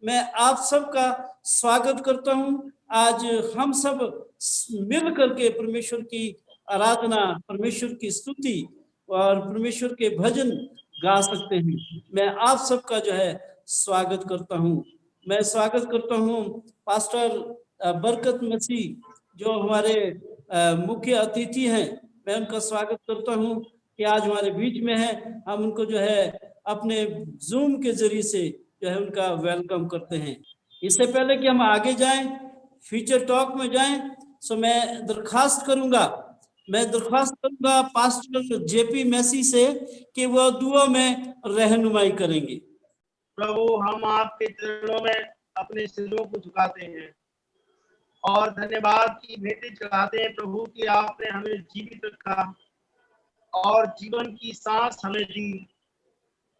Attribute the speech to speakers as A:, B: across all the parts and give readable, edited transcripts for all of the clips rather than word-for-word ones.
A: मैं आप सबका स्वागत करता हूँ। आज हम सब मिल करके परमेश्वर की आराधना, परमेश्वर की स्तुति और परमेश्वर के भजन गा सकते हैं। मैं आप सबका जो है स्वागत करता हूँ। मैं स्वागत करता हूँ पास्टर बरकत मसीह, जो हमारे मुख्य अतिथि हैं। मैं उनका स्वागत करता हूँ कि आज हमारे बीच में है। हम उनको जो है अपने जूम के जरिए से जो है उनका वेलकम करते हैं। इससे पहले कि हम आगे जाएं, फ्यूचर टॉक में जाएं, सो मैं दरख्वास्त करूंगा पास्टर जेपी मैसी से कि वह दुआ में रहनुमाई करेंगे।
B: प्रभु, हम आपके चरणों में अपने सिरों को झुकाते हैं और धन्यवाद की भेंटें चढ़ाते हैं प्रभु कि आपने हमें जीवित रखा और जीवन की सांस हमें दी,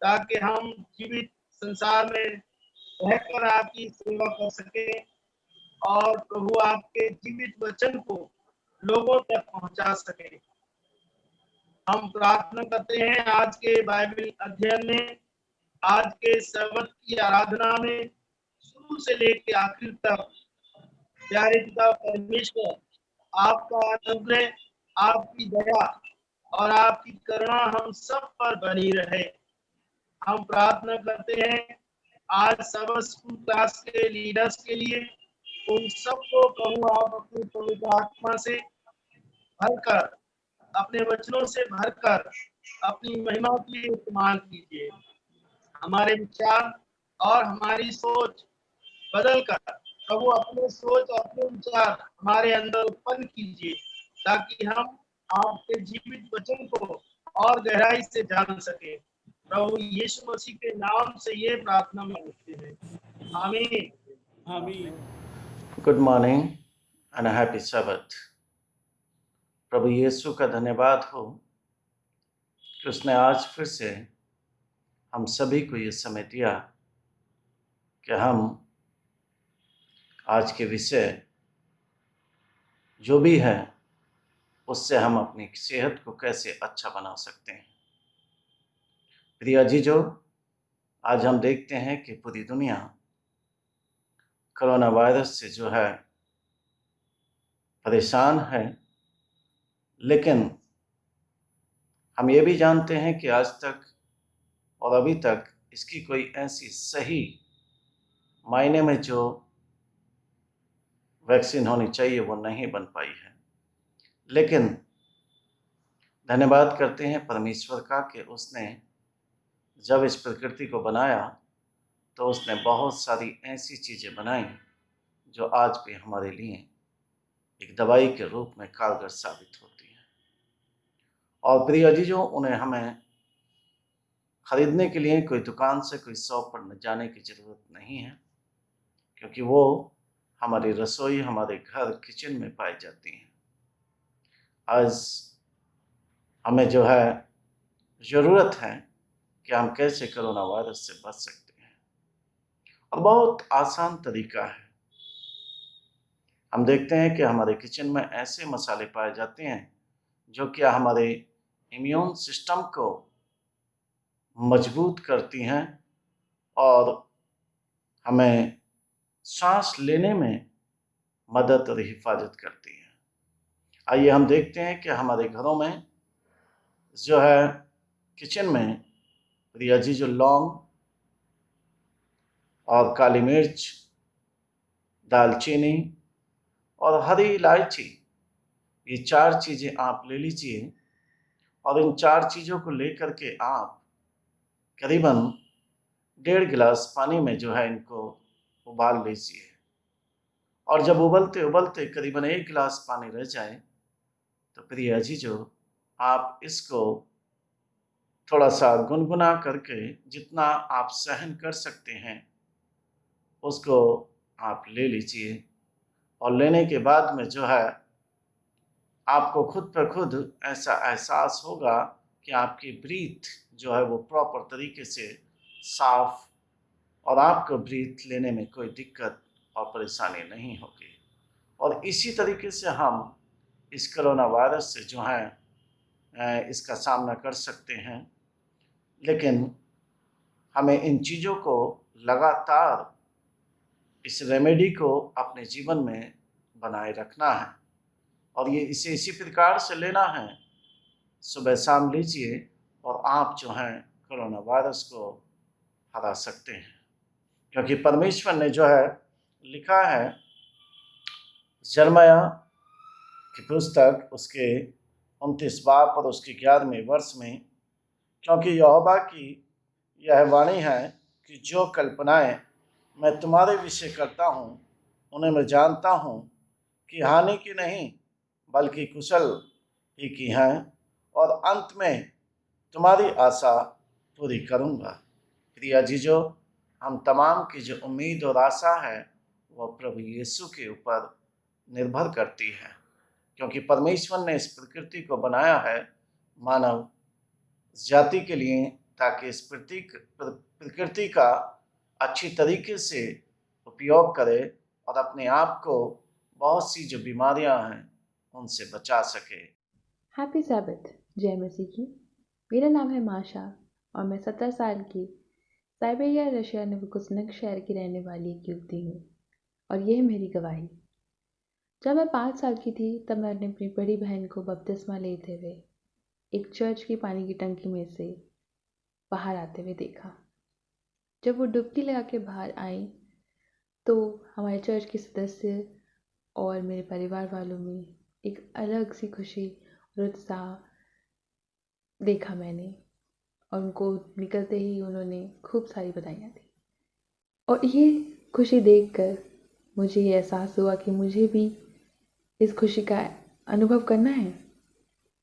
B: ताकि हम जीवित संसार में रहकर आपकी सेवा कर सके और प्रभु आपके जीवित वचन को लोगों तक पहुंचा सके। हम प्रार्थना करते हैं आज के बाइबल अध्ययन में, आज के सबत की आराधना में, शुरू से लेकर आखिर तक प्यारे पिता परमेश्वर, आपका अनुग्रह, आपकी दया और आपकी करुणा हम सब पर बनी रहे। हम प्रार्थना करते हैं आज सब स्कूल क्लास के लीडर्स के लिए, उन सबको प्रभु आप अपनी पवित्र आत्मा से भरकर, अपने वचनों से भरकर अपनी महिमा के लिए इस्तेमाल कीजिए। हमारे विचार और हमारी सोच बदल कर प्रभु अपने सोच और अपने विचार हमारे अंदर उत्पन्न कीजिए, ताकि हम आपके जीवित वचन को और गहराई से जान सके। प्रभु यीशु मसीह के नाम से ये प्रार्थना मांगते हैं, आमीन।
A: आमीन।
C: गुड मॉर्निंग एंड हैप्पी सबत। प्रभु यीशु का धन्यवाद हो कि उसने आज फिर से हम सभी को ये समय दिया कि हम आज के विषय जो भी है उससे हम अपनी सेहत को कैसे अच्छा बना सकते हैं। प्रिय अजीजों, आज हम देखते हैं कि पूरी दुनिया कोरोना वायरस से जो है परेशान है, लेकिन हम ये भी जानते हैं कि आज तक और अभी तक इसकी कोई ऐसी सही मायने में जो वैक्सीन होनी चाहिए वो नहीं बन पाई है। लेकिन धन्यवाद करते हैं परमेश्वर का कि उसने जब इस प्रकृति को बनाया तो उसने बहुत सारी ऐसी चीज़ें बनाई जो आज भी हमारे लिए एक दवाई के रूप में कारगर साबित होती है। और प्रिय अजीजों, उन्हें हमें खरीदने के लिए कोई दुकान से, कोई शॉप पर न जाने की ज़रूरत नहीं है, क्योंकि वो हमारी रसोई, हमारे घर, किचन में पाई जाती हैं। आज हमें जो है ज़रूरत है कि हम कैसे कोरोना वायरस से बच सकते हैं, और बहुत आसान तरीका है। हम देखते हैं कि हमारे किचन में ऐसे मसाले पाए जाते हैं जो क्या हमारे इम्यून सिस्टम को मजबूत करती हैं और हमें सांस लेने में मदद और हिफाजत करती हैं। आइए हम देखते हैं कि हमारे घरों में जो है किचन में प्रिय अजीजों लौंग और काली मिर्च, दालचीनी और हरी इलायची, ये 4 चीज़ें आप ले लीजिए और इन 4 चीज़ों को लेकर के आप करीबन 1.5 गिलास पानी में जो है इनको उबाल लीजिए। और जब उबलते उबलते करीबन 1 गिलास पानी रह जाए तो प्रिय अजीजों, आप इसको थोड़ा सा गुनगुना करके जितना आप सहन कर सकते हैं उसको आप ले लीजिए। और लेने के बाद में जो है आपको खुद पर खुद ऐसा एहसास होगा कि आपकी ब्रीथ जो है वो प्रॉपर तरीके से साफ, और आपको ब्रीथ लेने में कोई दिक्कत और परेशानी नहीं होगी। और इसी तरीके से हम इस कोरोना वायरस से जो है इसका सामना कर सकते हैं। लेकिन हमें इन चीज़ों को लगातार इस रेमेडी को अपने जीवन में बनाए रखना है और ये इसे इसी प्रकार से लेना है। सुबह शाम लीजिए और आप जो हैं कोरोना वायरस को हरा सकते हैं, क्योंकि परमेश्वर ने जो है लिखा है यिर्मयाह की पुस्तक उसके 29 बाब और उसके 11वें वर्ष में, क्योंकि यहोवा की यह वाणी है कि जो कल्पनाएं मैं तुम्हारे विषय करता हूँ उन्हें मैं जानता हूँ कि हानि की नहीं बल्कि कुशल ही की हैं, और अंत में तुम्हारी आशा पूरी करूँगा। प्रिया जीजो, हम तमाम की जो उम्मीद और आशा है वह प्रभु यीशु के ऊपर निर्भर करती है, क्योंकि परमेश्वर ने इस प्रकृति को बनाया है मानव जाति के लिए, ताकि इस प्रकृति का अच्छी तरीके से उपयोग करे और अपने आप को बहुत सी जो बीमारियां हैं उनसे बचा सके।
D: Happy Sabbath. जय मसीह की। मेरा नाम है माशा और मैं 17 साल की साइबेरिया रशिया नोविकोसिन्स्क शहर की रहने वाली एक युवती हूँ, और यह है मेरी गवाही। जब मैं 5 साल की थी तब मैंने अपनी बड़ी बहन को बपतिस्मा लेते हुए एक चर्च की पानी की टंकी में से बाहर आते हुए देखा। जब वो डुबकी लगा के बाहर आई तो हमारे चर्च के सदस्य और मेरे परिवार वालों में एक अलग सी खुशी और उत्साह देखा मैंने, और उनको निकलते ही उन्होंने खूब सारी बधाइयाँ दी। और ये खुशी देखकर मुझे ये एहसास हुआ कि मुझे भी इस खुशी का अनुभव करना है।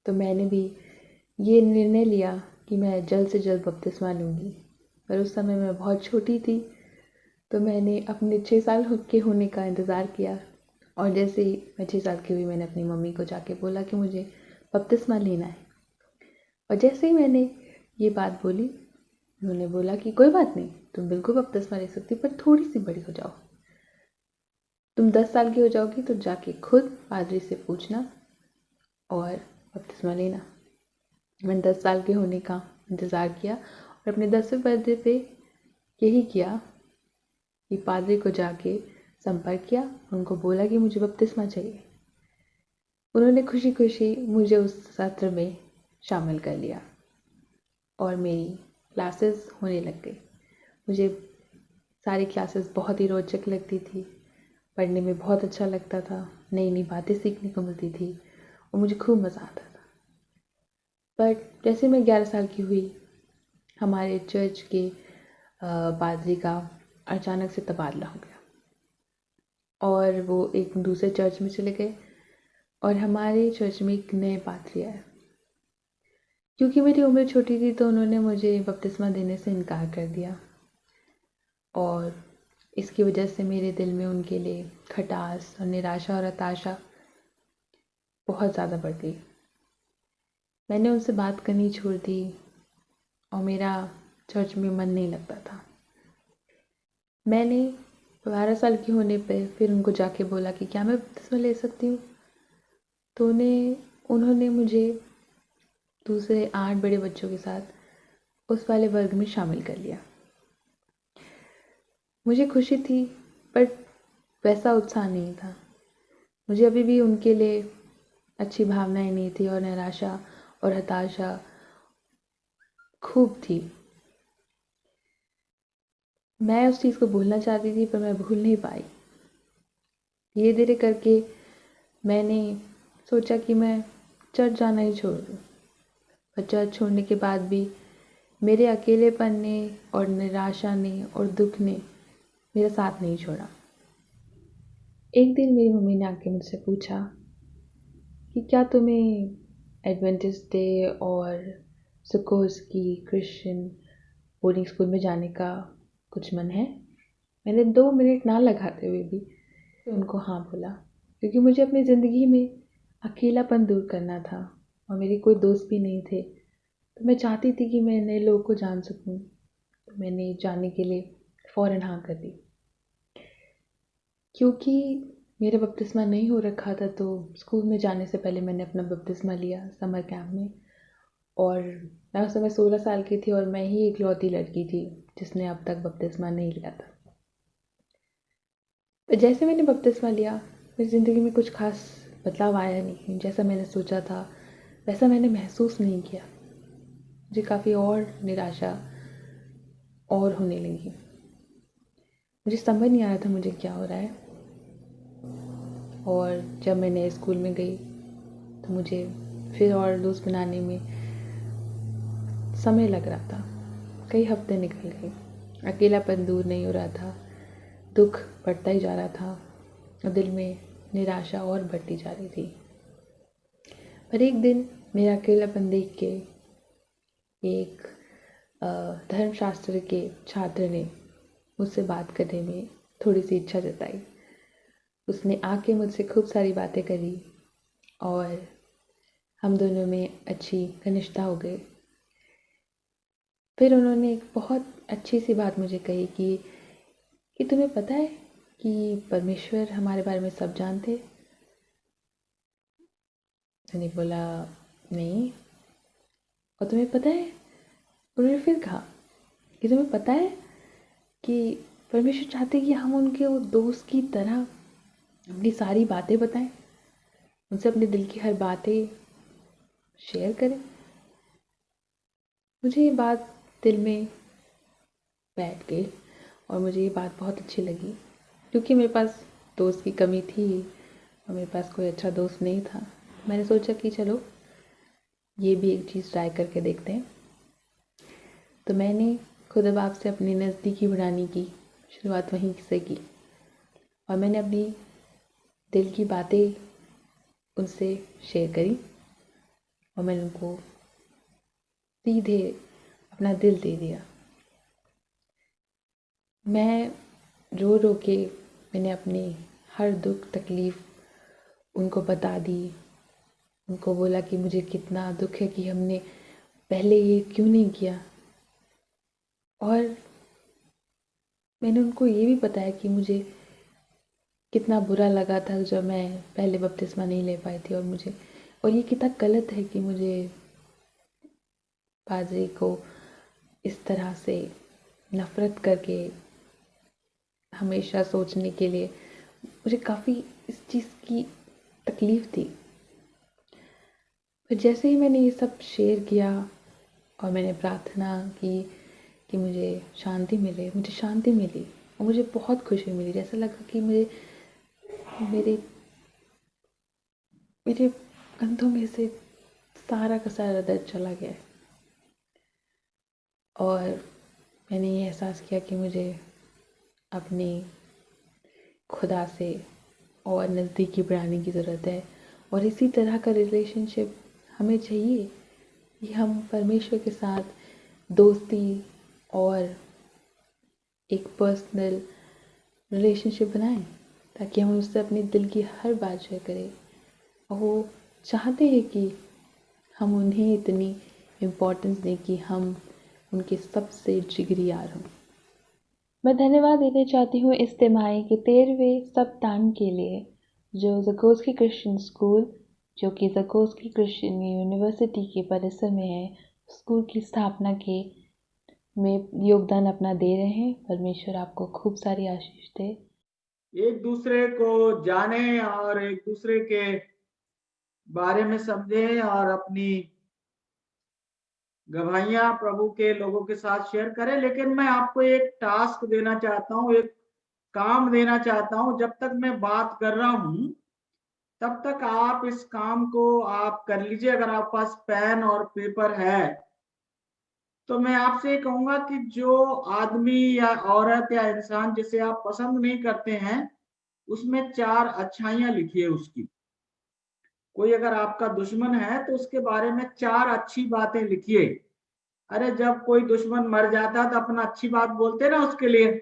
D: तो मैंने भी ये निर्णय लिया कि मैं जल्द से जल्द बपतिस्मा लूँगी। पर उस समय मैं बहुत छोटी थी, तो मैंने अपने 6 साल के होने का इंतज़ार किया, और जैसे ही मैं 6 साल की हुई मैंने अपनी मम्मी को जाके बोला कि मुझे बपतिस्मा लेना है। और जैसे ही मैंने ये बात बोली, उन्होंने बोला कि कोई बात नहीं, तुम बिल्कुल बपतिस्मा ले सकती, पर थोड़ी सी बड़ी हो जाओ। तुम 10 साल की हो जाओगी तो जाके खुद पादरी से पूछना और बपतिस्मा लेना। मैंने 10 साल के होने का इंतज़ार किया और अपने 10वें बर्थडे पे यही किया कि पादरी को जाके संपर्क किया, उनको बोला कि मुझे बपतिस्मा चाहिए। उन्होंने खुशी खुशी मुझे उस सत्र में शामिल कर लिया और मेरी क्लासेस होने लग गई। मुझे सारी क्लासेस बहुत ही रोचक लगती थी, पढ़ने में बहुत अच्छा लगता था, नई नई बातें सीखने को मिलती थी और मुझे खूब मज़ा आता था। पर जैसे मैं 11 साल की हुई, हमारे चर्च के पादरी का अचानक से तबादला हो गया और वो एक दूसरे चर्च में चले गए, और हमारे चर्च में एक नए पादरी आए। क्योंकि मेरी उम्र छोटी थी तो उन्होंने मुझे बपतिस्मा देने से इनकार कर दिया, और इसकी वजह से मेरे दिल में उनके लिए खटास और निराशा और हताशा बहुत ज़्यादा बढ़ गई। मैंने उनसे बात करनी छोड़ दी और मेरा चर्च में मन नहीं लगता था। मैंने 12 साल की होने पे फिर उनको जाके बोला कि क्या मैं बपतिस्मा ले सकती हूँ। तो उन्होंने मुझे दूसरे 8 बड़े बच्चों के साथ उस वाले वर्ग में शामिल कर लिया। मुझे खुशी थी पर वैसा उत्साह नहीं था। मुझे अभी भी उनके लिए अच्छी भावनाएं नहीं थी और निराशा और हताशा खूब थी। मैं उस चीज़ को भूलना चाहती थी पर मैं भूल नहीं पाई। धीरे धीरे करके मैंने सोचा कि मैं चर्च जाना ही छोड़ दूँ। पर चर्च छोड़ने के बाद भी मेरे अकेलेपन ने और निराशा ने और दुख ने मेरा साथ नहीं छोड़ा। एक दिन मेरी मम्मी ने आके मुझसे पूछा कि क्या तुम्हें एडवेंटिस्ट डे और सुकोस की क्रिश्चियन बोर्डिंग स्कूल में जाने का कुछ मन है। मैंने 2 मिनट ना लगाते हुए भी उनको हाँ बोला, क्योंकि मुझे अपनी ज़िंदगी में अकेलापन दूर करना था और मेरे कोई दोस्त भी नहीं थे। तो मैं चाहती थी कि मैं नए लोगों को जान सकूं। तो मैंने जाने के लिए फ़ौरन हाँ कर दी। क्योंकि मेरा बपतिस्मा नहीं हो रखा था तो स्कूल में जाने से पहले मैंने अपना बपतिस्मा लिया समर कैंप में, और मैं उस समय 16 साल की थी और मैं ही इकलौती लड़की थी जिसने अब तक बपतिस्मा नहीं लिया था। पर जैसे मैंने बपतिस्मा लिया, मेरी ज़िंदगी में कुछ खास बदलाव आया नहीं। जैसा मैंने सोचा था वैसा मैंने महसूस नहीं किया। मुझे काफ़ी और निराशा और होने लगी। मुझे समझ नहीं आ रहा था मुझे क्या हो रहा है। और जब मैं नए स्कूल में गई तो मुझे फिर और दोस्त बनाने में समय लग रहा था। कई हफ्ते निकल गए, अकेलापन दूर नहीं हो रहा था, दुख बढ़ता ही जा रहा था और दिल में निराशा और बढ़ती जा रही थी। पर एक दिन मेरा अकेलापन देख के एक धर्मशास्त्र के छात्र ने मुझसे बात करने में थोड़ी सी इच्छा जताई। उसने आके मुझसे खूब सारी बातें करी और हम दोनों में अच्छी घनिष्ठता हो गई। फिर उन्होंने एक बहुत अच्छी सी बात मुझे कही कि तुम्हें पता है कि परमेश्वर हमारे बारे में सब जानते। मैंने बोला नहीं। और तुम्हें पता है, उन्होंने फिर कहा कि तुम्हें पता है कि परमेश्वर चाहते कि हम उनके वो दोस्त की तरह अपनी सारी बातें बताएं, उनसे अपने दिल की हर बातें शेयर करें। मुझे ये बात दिल में बैठ गई और मुझे ये बात बहुत अच्छी लगी, क्योंकि मेरे पास दोस्त की कमी थी और मेरे पास कोई अच्छा दोस्त नहीं था। मैंने सोचा कि चलो ये भी एक चीज़ ट्राई करके देखते हैं। तो मैंने खुदा बाप से अपनी नज़दीकी बढ़ाने की शुरुआत वहीं से की और मैंने अपनी दिल की बातें उनसे शेयर करी और मैंने उनको सीधे अपना दिल दे दिया। मैं रो रो के मैंने अपनी हर दुख तकलीफ़ उनको बता दी। उनको बोला कि मुझे कितना दुख है कि हमने पहले ये क्यों नहीं किया। और मैंने उनको ये भी बताया कि मुझे कितना बुरा लगा था जब मैं पहले बपतिस्मा नहीं ले पाई थी और ये कितना गलत है कि मुझे पादरी को इस तरह से नफ़रत करके हमेशा सोचने के लिए मुझे काफ़ी इस चीज़ की तकलीफ़ थी। फिर जैसे ही मैंने ये सब शेयर किया और मैंने प्रार्थना की कि मुझे शांति मिले, मुझे शांति मिली और मुझे बहुत खुशी मिली। जैसा लगा कि मेरे मेरे कंधों में से सारा का सारा दर्द चला गया है। और मैंने ये एहसास किया कि मुझे अपने खुदा से और नज़दीकी बढ़ाने की ज़रूरत है और इसी तरह का रिलेशनशिप हमें चाहिए कि हम परमेश्वर के साथ दोस्ती और एक पर्सनल रिलेशनशिप बनाएं, ताकि हम उससे अपने दिल की हर बात शेयर करें। और वो चाहते हैं कि हम उन्हें इतनी इम्पोर्टेंस दें कि हम उनके सबसे जिगरी यार हों। मैं धन्यवाद देना चाहती हूँ इस तिमाही के 13वें सप्ताह के लिए, जो ज़कोस्की क्रिश्चियन स्कूल, जो कि ज़कोस्की क्रिश्चियन यूनिवर्सिटी के परिसर में है, स्कूल की स्थापना के में योगदान अपना दे रहे हैं। परमेश्वर आपको खूब सारी आशीष दे।
B: एक दूसरे को जाने और एक दूसरे के बारे में समझें और अपनी गवाहियां प्रभु के लोगों के साथ शेयर करें। लेकिन मैं आपको एक टास्क देना चाहता हूँ, एक काम देना चाहता हूँ। जब तक मैं बात कर रहा हूँ तब तक आप इस काम को आप कर लीजिए। अगर आपके पास पेन और पेपर है तो मैं आपसे ये कहूंगा कि जो आदमी या औरत या इंसान जिसे आप पसंद नहीं करते हैं, उसमें 4 अच्छाइयां लिखिए उसकी। कोई अगर आपका दुश्मन है तो उसके बारे में 4 अच्छी बातें लिखिए। अरे जब कोई दुश्मन मर जाता है तो अपना अच्छी बात बोलते ना उसके लिए।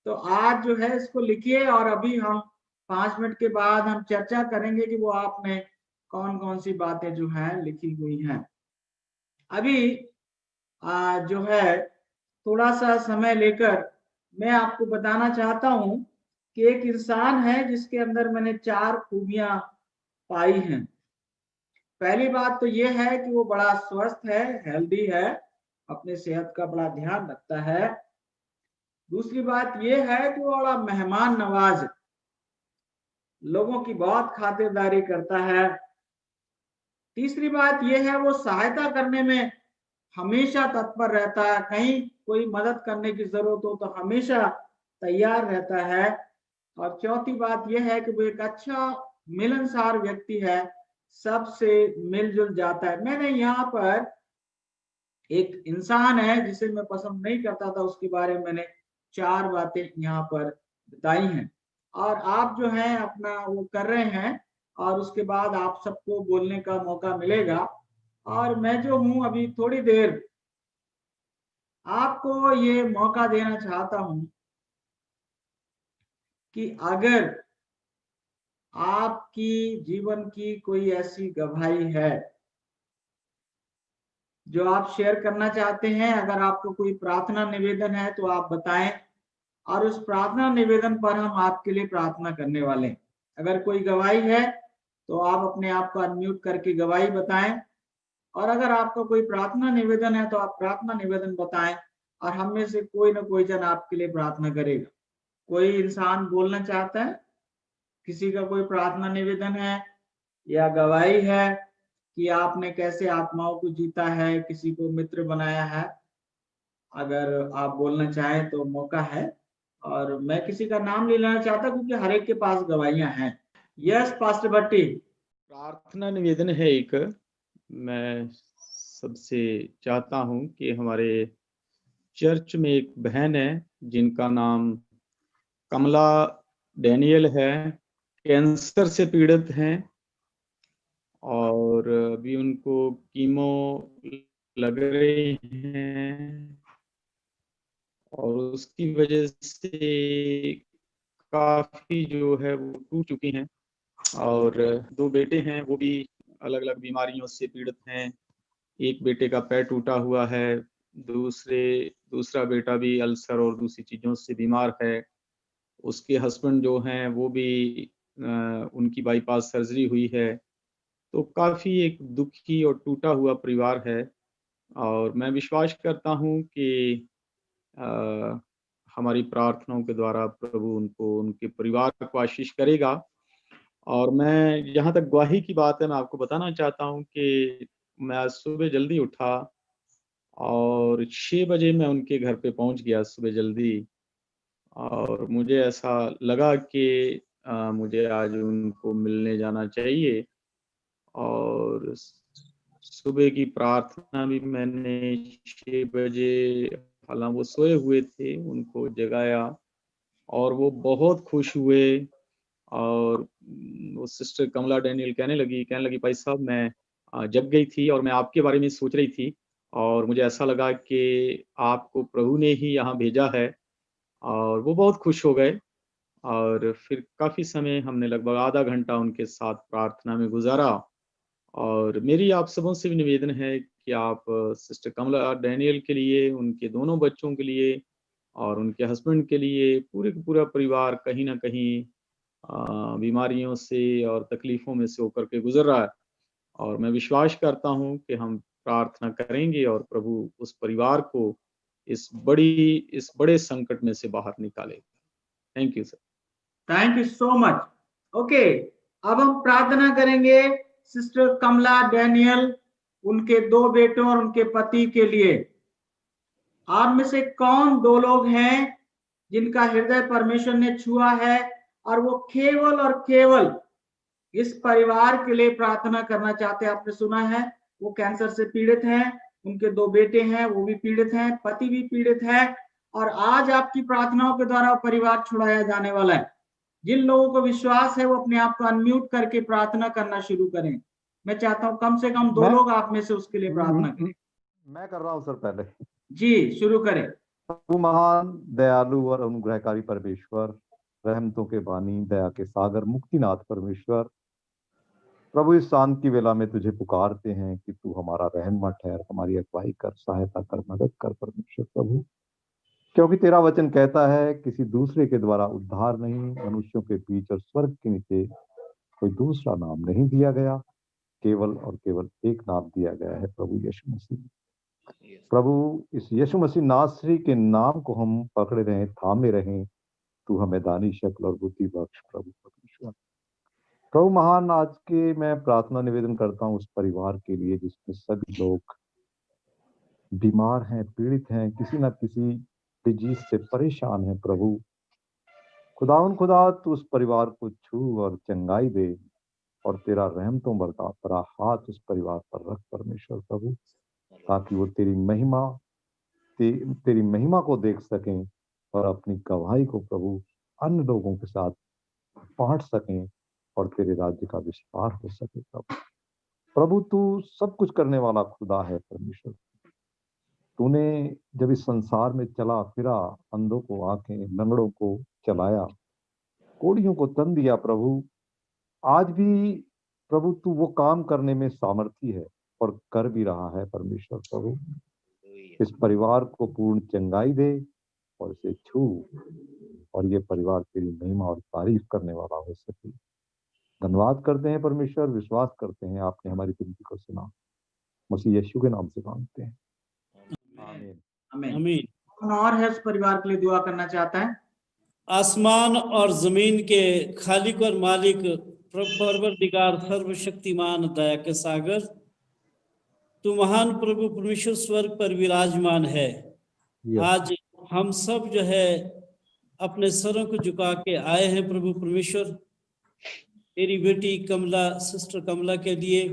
B: तो आज जो है इसको लिखिए और अभी हम 5 मिनट के बाद हम चर्चा करेंगे कि वो आपने कौन कौन सी बातें जो है लिखी हुई हैं। अभी जो है थोड़ा सा समय लेकर मैं आपको बताना चाहता हूं कि एक इंसान है जिसके अंदर मैंने 4 खूबियां पाई हैं। पहली बात तो ये है कि वो बड़ा स्वस्थ है, हेल्दी है, अपने सेहत का बड़ा ध्यान रखता है। दूसरी बात ये है कि वो बड़ा मेहमान नवाज है।
E: लोगों की बहुत खातिरदारी करता है। तीसरी बात यह है, वो सहायता करने में हमेशा तत्पर रहता है। कहीं कोई मदद करने की जरूरत हो तो हमेशा तैयार रहता है। और चौथी बात यह है कि वो एक अच्छा मिलनसार व्यक्ति है, सबसे मिलजुल जाता है। मैंने यहाँ पर एक इंसान है जिसे मैं पसंद नहीं करता था, उसके बारे में मैंने 4 बातें यहाँ पर बताई हैं। और आप जो है अपना वो कर रहे हैं, और उसके बाद आप सबको बोलने का मौका मिलेगा। और मैं जो हूँ अभी थोड़ी देर आपको ये मौका देना चाहता हूं कि अगर आपकी जीवन की कोई ऐसी गवाही है जो आप शेयर करना चाहते हैं, अगर आपको कोई प्रार्थना निवेदन है तो आप बताएं, और उस प्रार्थना निवेदन पर हम आपके लिए प्रार्थना करने वाले हैं। अगर कोई गवाही है तो आप अपने आप को अनम्यूट करके गवाही बताएं, और अगर आपका कोई प्रार्थना निवेदन है तो आप प्रार्थना निवेदन बताएं, और हम में से कोई ना कोई जन आपके लिए प्रार्थना करेगा। कोई इंसान बोलना चाहता है? किसी का कोई प्रार्थना निवेदन है या गवाही है कि आपने कैसे आत्माओं को जीता है, किसी को मित्र बनाया है? अगर आप बोलना चाहें तो मौका है। और मैं किसी का नाम नहीं लेना चाहता क्योंकि हर एक के पास गवाहियां हैं। यस पास्टर भट्टी।
F: प्रार्थना निवेदन है एक। मैं सबसे चाहता हूं कि हमारे चर्च में एक बहन है जिनका नाम कमला डैनियल है, कैंसर से पीड़ित हैं और अभी उनको कीमो लग रही हैं और उसकी वजह से काफी जो है वो टूट चुकी हैं। और 2 बेटे हैं, वो भी अलग अलग बीमारियों से पीड़ित हैं। एक बेटे का पैर टूटा हुआ है, दूसरा बेटा भी अल्सर और दूसरी चीजों से बीमार है। उसके हस्बैंड जो हैं वो भी उनकी बाईपास सर्जरी हुई है। तो काफी एक दुखी और टूटा हुआ परिवार है। और मैं विश्वास करता हूँ कि अ, हमारी प्रार्थनाओं के द्वारा प्रभु उनको, उनके परिवार को आशीष करेगा। और मैं, जहाँ तक गवाही की बात है, मैं आपको बताना चाहता हूँ कि मैं आज सुबह जल्दी उठा और 6 बजे मैं उनके घर पे पहुंच गया सुबह जल्दी। और मुझे ऐसा लगा कि मुझे आज उनको मिलने जाना चाहिए। और सुबह की प्रार्थना भी मैंने 6 बजे, हालांकि वो सोए हुए थे, उनको जगाया और वो बहुत खुश हुए। और वो सिस्टर कमला डैनियल कहने लगी भाई साहब, मैं जग गई थी और मैं आपके बारे में सोच रही थी और मुझे ऐसा लगा कि आपको प्रभु ने ही यहाँ भेजा है। और वो बहुत खुश हो गए। और फिर काफी समय हमने लगभग आधा घंटा उनके साथ प्रार्थना में गुजारा। और मेरी आप सबों से भी निवेदन है कि आप सिस्टर कमला डैनियल के लिए, उनके दोनों बच्चों के लिए और उनके हस्बैंड के लिए, पूरे का पूरा परिवार कहीं ना कहीं बीमारियों से और तकलीफों में से होकर के गुजर रहा है। और मैं विश्वास करता हूं कि हम प्रार्थना करेंगे और प्रभु उस परिवार को इस बड़े संकट में से बाहर निकालेगा। Thank you sir.
E: Thank you so much. Okay, अब हम प्रार्थना करेंगे सिस्टर कमला डैनियल, उनके 2 बेटों और उनके पति के लिए। आप में से कौन 2 लोग हैं जिनका हृदय परमेश्वर ने छुआ है और वो केवल और केवल इस परिवार के लिए प्रार्थना करना चाहते हैं? आपने सुना है वो कैंसर से पीड़ित हैं, उनके 2 बेटे हैं, वो भी पीड़ित हैं, पति भी पीड़ित है, और आज आपकी प्रार्थनाओं के द्वारा परिवार छुड़ाया जाने वाला है। जिन लोगों को विश्वास है वो अपने आप को अनम्यूट करके प्रार्थना करना शुरू करें। मैं चाहता हूं कम से कम 2 लोग आप में से उसके लिए प्रार्थना करें।
G: मैं कर रहा हूं सर पहले।
E: जी, शुरू करें।
G: प्रभु महान, दयालु और अनुग्रहकारी परमेश्वर, रहमतों के बानी, दया के सागर, मुक्तिनाथ परमेश्वर, प्रभु इस शांत की वेला में तुझे पुकारते हैं कि तू हमारा रहनुमा ठहर, हमारी अगुवाई कर, सहायता कर, मदद कर परमेश्वर प्रभु। क्योंकि तेरा वचन कहता है किसी दूसरे के द्वारा उद्धार नहीं, मनुष्यों के बीच और स्वर्ग के नीचे कोई दूसरा नाम नहीं दिया गया, केवल और केवल एक नाम दिया गया है, प्रभु यीशु मसीह। प्रभु इस यीशु मसीह नासरी के नाम को हम पकड़े रहें, थामे रहें। तू हमें दानी, शक्ल और बुद्धि बख्श प्रभु परमेश्वर। प्रभु महान, आज के मैं प्रार्थना निवेदन करता हूँ उस परिवार के लिए जिसमें सभी लोग बीमार हैं, पीड़ित हैं, किसी न किसी डिजीज से परेशान हैं। प्रभु खुदा तू उस परिवार को छू और चंगाई दे और तेरा रहमतों बरता तेरा हाथ उस परिवार पर रख परमेश्वर प्रभु, ताकि वो तेरी महिमा को देख सकें और अपनी गवाही को प्रभु अन्य लोगों के साथ बांट सकें और तेरे राज्य का विस्तार हो सके। प्रभु तू सब कुछ करने वाला खुदा है परमेश्वर। तूने जब इस संसार में चला फिरा, अंधों को आंखें, लंगड़ों को चलाया, कोढ़ियों को तन दिया प्रभु, आज भी प्रभु तू वो काम करने में सामर्थी है और कर भी रहा है परमेश्वर प्रभु। इस परिवार को पूर्ण चंगाई दे और इसे छू और ये परिवार तेरी महिमा और तारीफ करने वाला हो सके। धन्यवाद करते हैं परमेश्वर, विश्वास करते हैं आपने हमारी विनती को सुना, मसीह यीशु के नाम से मांगते हैं, आमीन।
E: आमीन।
A: आमीन।
E: कौन और है उस परिवार के लिए दुआ करना चाहता है?
A: आसमान और जमीन के खालिक और मालिक परवरदिगार सर्वशक्तिमान दया के सागर, तू महान प्रभु परमेश्वर स्वर्ग पर विराजमान है। आज हम सब जो है अपने सरों को झुका के आए हैं प्रभु परमेश्वर, तेरी बेटी कमला, सिस्टर कमला के लिए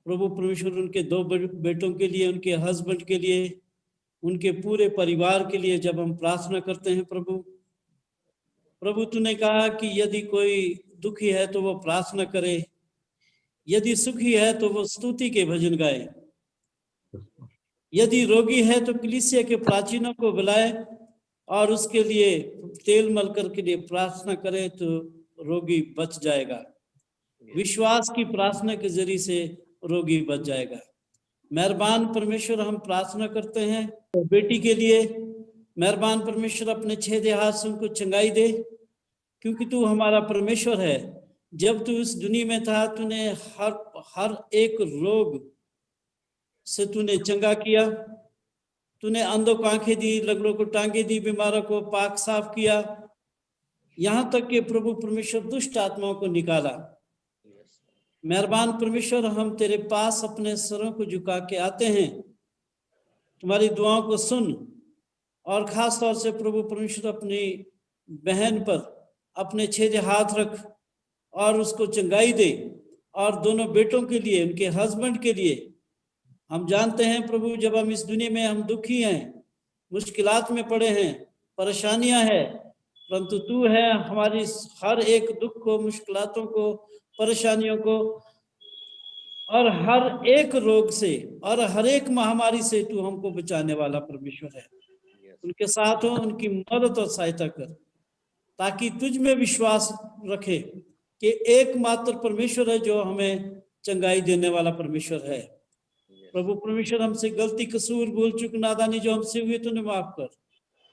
A: प्रभु परमेश्वर, उनके 2 बेटों के लिए, उनके हस्बैंड के लिए, उनके पूरे परिवार के लिए जब हम प्रार्थना करते हैं प्रभु तूने कहा कि यदि कोई दुखी है तो वो प्रार्थना करे, यदि सुखी है तो वो स्तुति के भजन गाए, यदि रोगी है तो कलीसिया के प्राचीनों को बुलाए और उसके लिए तेल मलकर के लिए प्रार्थना करे तो रोगी बच जाएगा। विश्वास की प्रार्थना के जरिए से रोगी बच जाएगा। मेहरबान परमेश्वर, हम प्रार्थना करते हैं बेटी के लिए। मेहरबान परमेश्वर, अपने 6 देहात से उनको चंगाई दे, क्योंकि तू हमारा परमेश्वर है। जब तू इस दुनिया में था तूने हर एक रोग से तूने चंगा किया। तूने अंधों को आंखें दी, लंगड़ों को टांगे दी, बीमारों को पाक साफ किया, यहाँ तक कि प्रभु परमेश्वर दुष्ट आत्माओं को निकाला। मेहरबान परमेश्वर, हम तेरे पास अपने सरों को झुका के आते हैं, तुम्हारी दुआओं को सुन और खास तौर से प्रभु परमेश्वर अपनी बहन पर अपने 6 हाथ रख और उसको चंगाई दे। और दोनों बेटों के लिए, उनके हस्बैंड के लिए, हम जानते हैं प्रभु जब हम इस दुनिया में हम दुखी हैं, मुश्किलात में पड़े हैं, परेशानियां हैं, परंतु तू है हमारी हर एक दुख को, मुश्किलातों को, परेशानियों को और हर एक रोग से और हर एक महामारी से तू हमको बचाने वाला परमेश्वर है। उनके साथ हो, उनकी मदद और सहायता कर, ताकि तुझ में विश्वास रखे कि एकमात्र परमेश्वर है जो हमें चंगाई देने वाला परमेश्वर है। प्रभु परमेश्वर, हमसे गलती, कसूर, भूल चूक, नादानी जो हमसे हुई तूने माफ कर।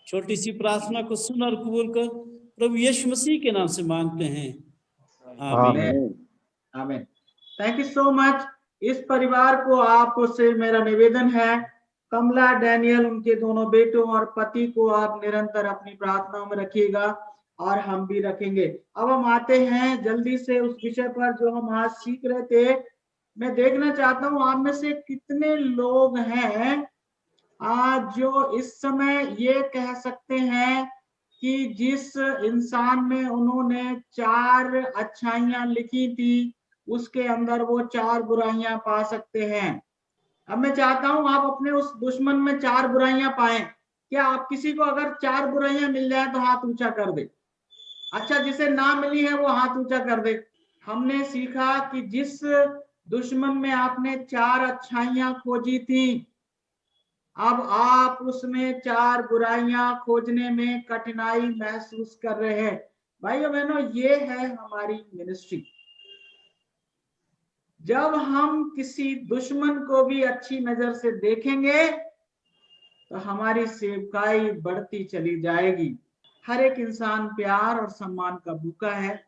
A: छोटी सी प्रार्थना को सुन और कबूल कर, प्रभु यीशु मसीह के नाम से मांगते हैं, आमीन।
E: आमीन। Thank you so much. इस परिवार को आपसे मेरा निवेदन है, कमला, डैनियल, उनके दोनों बेटों और पति को आप निरंतर अपनी प्रार्थनाओं में रखिएगा और हम भी रखेंगे। अब हम आते हैं जल्दी से उस विषय पर जो हम आज सीख रहे थे। मैं देखना चाहता हूं आप में से कितने लोग हैं आज जो इस समय ये कह सकते हैं कि जिस इंसान में उन्होंने 4 अच्छाइयां लिखी थी उसके अंदर वो 4 बुराइयां पा सकते हैं। अब मैं चाहता हूं आप अपने उस दुश्मन में 4 बुराइयां पाएं। क्या आप किसी को अगर 4 बुराइयां मिल जाए तो हाथ ऊंचा कर दे। अच्छा, जिसे ना मिली है वो हाथ ऊंचा कर दे। हमने सीखा कि जिस दुश्मन में आपने 4 अच्छाइयां खोजी थी, अब आप उसमें 4 बुराइयां खोजने में कठिनाई महसूस कर रहे हैं। भाइयों बहनों, ये है हमारी मिनिस्ट्री। जब हम किसी दुश्मन को भी अच्छी नजर से देखेंगे तो हमारी सेवकाई बढ़ती चली जाएगी। हर एक इंसान प्यार और सम्मान का भूखा है।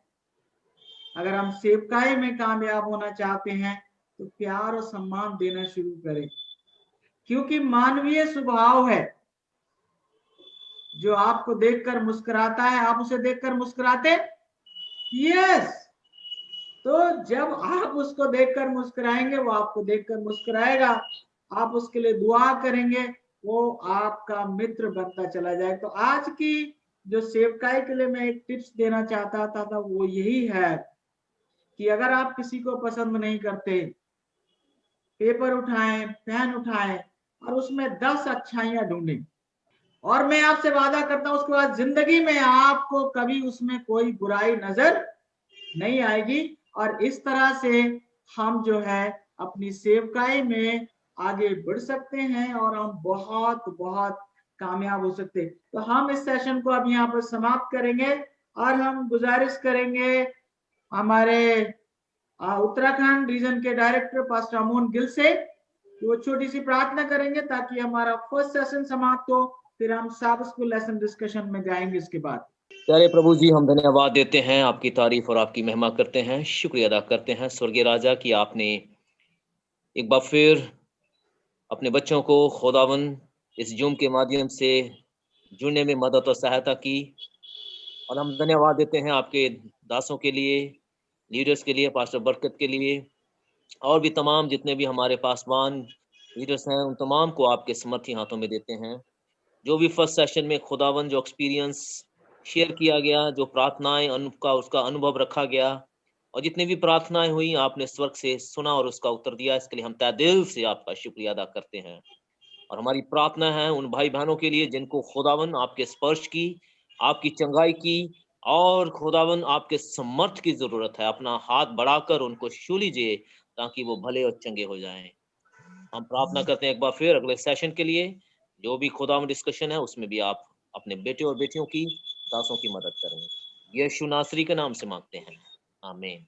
E: अगर हम सेवकाई में कामयाब होना चाहते हैं तो प्यार और सम्मान देना शुरू करें, क्योंकि मानवीय स्वभाव है। जो आपको देखकर मुस्कुराता है, आप उसे देखकर मुस्कुराते? यस। तो जब आप उसको देखकर मुस्कुराएंगे, वो आपको देखकर मुस्कुराएगा, आप उसके लिए दुआ करेंगे, वो आपका मित्र बनता चला जाए। तो आज की जो सेवकाई के लिए मैं एक टिप्स देना चाहता था वो यही है कि अगर आप किसी को पसंद नहीं करते, पेपर उठाएं, पेन उठाएं और उसमें 10 अच्छाइयां ढूंढें, और मैं आपसे वादा करता हूं उसके बाद जिंदगी में आपको कभी उसमें कोई बुराई नजर नहीं आएगी। और इस तरह से हम जो है अपनी सेवकाई में आगे बढ़ सकते हैं और हम बहुत बहुत कामयाब हो सकते हैं। तो हम इस सेशन को अब यहाँ पर समाप्त करेंगे और हम गुजारिश करेंगे हमारे उत्तराखंड रीजन के डायरेक्टर पास्टर अमोन गिल से कि वो छोटी सी प्रार्थना करेंगे ताकि हमारा फर्स्ट सेशन समाप्त हो, फिर हम सब स्कूल लेसन डिस्कशन में जाएंगे इसके बाद।
H: प्यारे प्रभु जी, हम धन्यवाद देते हैं, आपकी तारीफ और आपकी महिमा करते हैं, शुक्रिया अदा करते हैं स्वर्गीय राजा कि आपने एक बार फिर अपने बच्चों को खुदावन इस जूम के माध्यम से जुड़ने में मदद और सहायता की। और हम धन्यवाद देते हैं आपके दासों के लिए, लीडर्स के लिए, पास्टर बरकत के लिए, और भी तमाम जितने भी हमारे पासवान लीडर्स हैं, उन तमाम को आपके समर्थी हाथों में देते हैं। जो भी फर्स्ट सेशन में खुदावन जो एक्सपीरियंस शेयर किया गया, जो प्रार्थनाएं उसका अनुभव रखा गया, और जितनी भी प्रार्थनाएं हुई आपने स्वर्ग से सुना और उसका उत्तर दिया, इसके लिए हम तहे दिल से आपका शुक्रिया अदा करते हैं। और हमारी प्रार्थना है उन भाई बहनों के लिए जिनको खुदावन आपके स्पर्श की, आपकी चंगाई की और खुदावन आपके समर्थ की जरूरत है। अपना हाथ बढ़ाकर उनको छू लीजिए ताकि वो भले और चंगे हो जाएं। हम प्रार्थना करते हैं एक बार फिर अगले सेशन के लिए, जो भी खुदावन डिस्कशन है उसमें भी आप अपने बेटे और बेटियों की, दासों की मदद करें। यीशु नासरी के नाम से मांगते हैं, आमीन।